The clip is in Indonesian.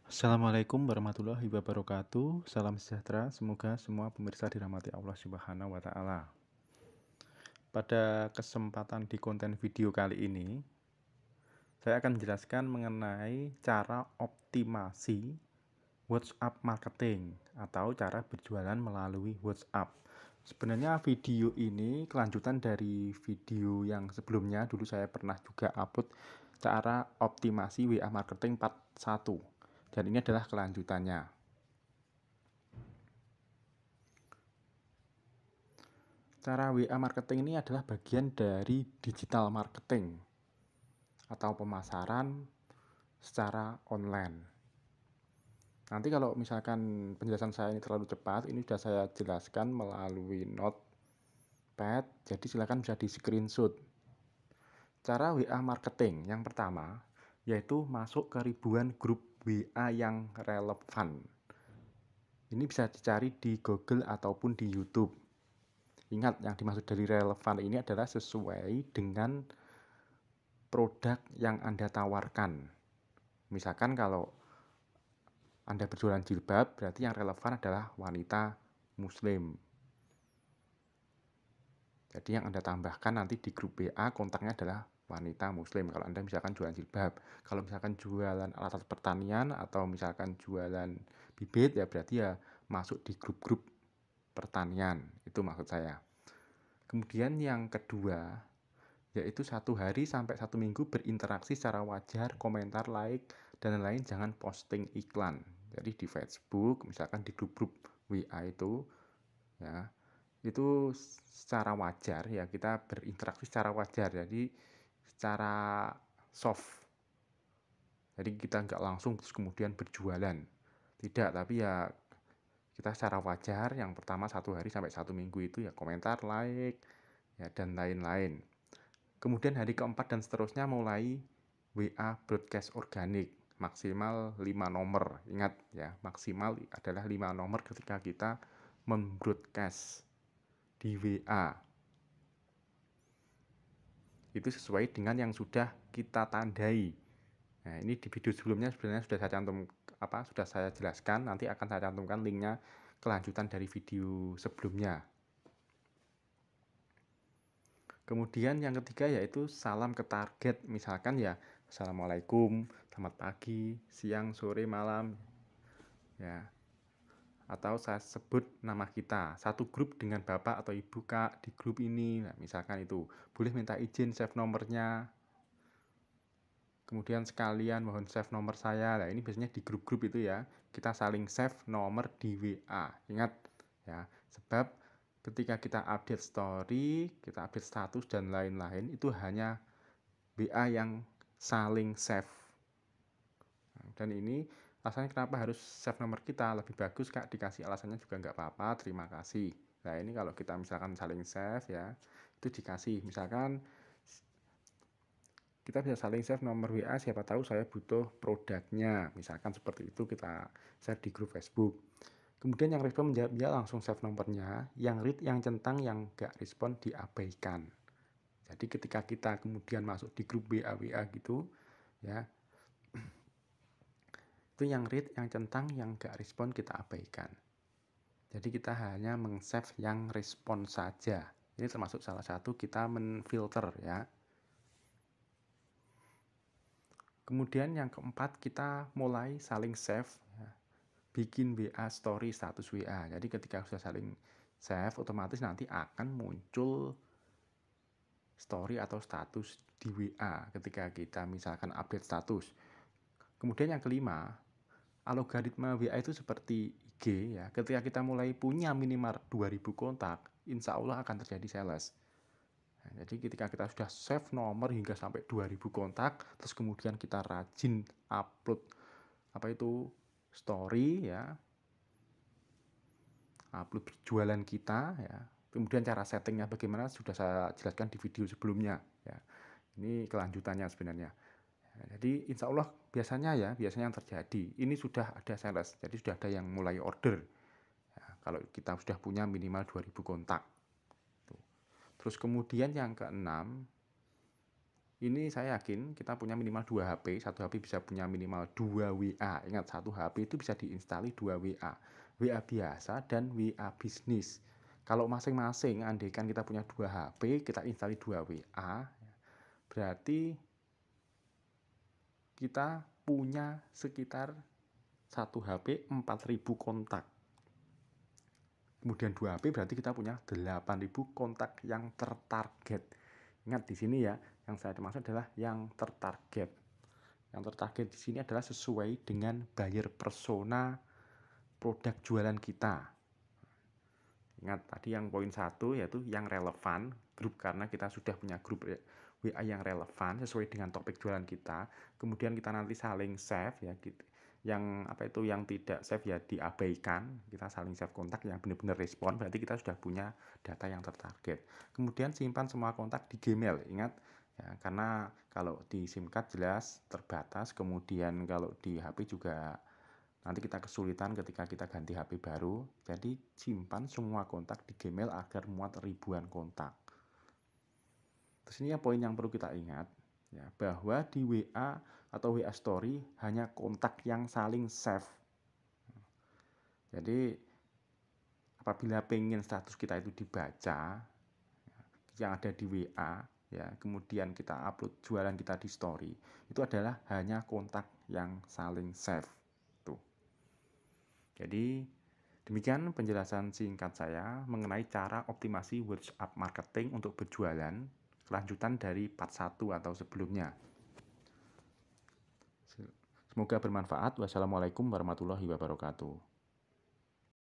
Assalamualaikum warahmatullahi wabarakatuh. Salam sejahtera. Semoga semua pemirsa dirahmati Allah Subhanahu wa taala. Pada kesempatan di konten video kali ini, saya akan menjelaskan mengenai cara optimasi WhatsApp marketing atau cara berjualan melalui WhatsApp. Sebenarnya video ini kelanjutan dari video yang sebelumnya. Dulu saya pernah juga upload cara optimasi WA marketing part 1. Dan ini adalah kelanjutannya. Cara WA marketing ini adalah bagian dari digital marketing atau pemasaran secara online. Nanti kalau misalkan penjelasan saya ini terlalu cepat, ini sudah saya jelaskan melalui notepad, jadi silakan bisa di screenshot. Cara WA marketing yang pertama yaitu masuk ke ribuan grup WA yang relevan. Ini bisa dicari di Google ataupun di YouTube. Ingat, yang dimaksud dari relevan ini adalah sesuai dengan produk yang Anda tawarkan. Misalkan kalau Anda berjualan jilbab, berarti yang relevan adalah wanita muslim. Jadi yang Anda tambahkan nanti di grup WA kontaknya adalah wanita muslim. Kalau Anda misalkan jualan jilbab, kalau misalkan jualan alat pertanian atau misalkan jualan bibit, ya berarti ya masuk di grup-grup pertanian. Itu maksud saya. Kemudian yang kedua, yaitu 1 hari sampai 1 minggu berinteraksi secara wajar, komentar, like, dan lain-lain, jangan posting iklan. Jadi di Facebook, misalkan di grup-grup WA itu, ya, itu secara wajar, ya kita berinteraksi secara wajar, jadi secara soft. Jadi kita nggak langsung terus kemudian berjualan. Tidak, tapi ya kita secara wajar, yang pertama 1 hari sampai 1 minggu itu ya komentar, like, ya dan lain-lain. Kemudian hari keempat dan seterusnya mulai WA broadcast organik, maksimal 5 nomor. Ingat ya, maksimal adalah 5 nomor ketika kita membroadcast di WA. Itu sesuai dengan yang sudah kita tandai. Nah, ini di video sebelumnya sebenarnya sudah saya jelaskan, nanti akan saya cantumkan linknya kelanjutan dari video sebelumnya. Kemudian yang ketiga yaitu salam ke target, misalkan ya Assalamualaikum, selamat pagi, siang, sore, malam, ya. Atau saya sebut nama kita, satu grup dengan bapak atau ibu, kak, di grup ini, nah, misalkan itu, boleh minta izin save nomornya. Kemudian sekalian mohon save nomor saya. Nah, ini biasanya di grup-grup itu ya, kita saling save nomor di WA. Ingat ya, sebab ketika kita update story, kita update status dan lain-lain, itu hanya WA yang saling save. Dan ini alasannya kenapa harus save nomor kita, lebih bagus kak dikasih alasannya juga nggak apa-apa, terima kasih. Nah ini kalau kita misalkan saling save ya, itu dikasih misalkan kita bisa saling save nomor WA, siapa tahu saya butuh produknya, misalkan seperti itu, kita share di grup Facebook. Kemudian yang respon menjawab ya langsung save nomornya, yang read, yang centang, yang gak respon diabaikan. Jadi ketika kita kemudian masuk di grup WA gitu ya, itu yang read, yang centang, yang gak respon kita abaikan. Jadi kita hanya meng-save yang respon saja. Ini termasuk salah satu kita menfilter ya. Kemudian yang keempat, kita mulai saling save ya, bikin WA story status WA. Jadi ketika sudah saling save, otomatis nanti akan muncul story atau status di WA ketika kita misalkan update status. Kemudian yang kelima, algoritma WA itu seperti IG ya. Ketika kita mulai punya minimal 2000 kontak, insya Allah akan terjadi sales. Nah, jadi ketika kita sudah save nomor hingga sampai 2000 kontak, terus kemudian kita rajin upload story ya, upload jualan kita ya. Kemudian cara settingnya bagaimana sudah saya jelaskan di video sebelumnya ya. Ini kelanjutannya sebenarnya. Jadi insya Allah biasanya yang terjadi ini sudah ada sales, jadi sudah ada yang mulai order ya, kalau kita sudah punya minimal 2000 kontak. Terus kemudian yang keenam, Ini saya yakin kita punya minimal 2 HP, satu HP bisa punya minimal 2 WA. Ingat, satu HP itu bisa diinstalin 2 WA. WA biasa dan WA bisnis. Kalau masing-masing andaikan kita punya 2 HP, kita instalin 2 WA, berarti kita punya sekitar satu HP 4.000 kontak. Kemudian 2 HP berarti kita punya 8.000 kontak yang tertarget. Ingat di sini ya, yang saya maksud adalah yang tertarget. Yang tertarget di sini adalah sesuai dengan buyer persona produk jualan kita. Ingat tadi yang poin 1 yaitu yang relevan grup, karena kita sudah punya grup WA yang relevan sesuai dengan topik jualan kita. Kemudian kita nanti saling save ya, yang yang tidak save ya diabaikan, kita saling save kontak yang benar-benar respon, berarti kita sudah punya data yang tertarget. Kemudian simpan semua kontak di Gmail, ingat ya, karena kalau di SIM card jelas terbatas, kemudian kalau di HP juga nanti kita kesulitan ketika kita ganti HP baru. Jadi simpan semua kontak di Gmail agar muat ribuan kontak. Terus ini poin yang perlu kita ingat ya, bahwa di WA atau WA Story hanya kontak yang saling save. Jadi apabila pengen status kita itu dibaca yang ada di WA ya, kemudian kita upload jualan kita di story, itu adalah hanya kontak yang saling save tuh. Jadi demikian penjelasan singkat saya mengenai cara optimasi WhatsApp marketing untuk berjualan, kelanjutan dari part 1 atau sebelumnya. Semoga bermanfaat. Wassalamualaikum warahmatullahi wabarakatuh.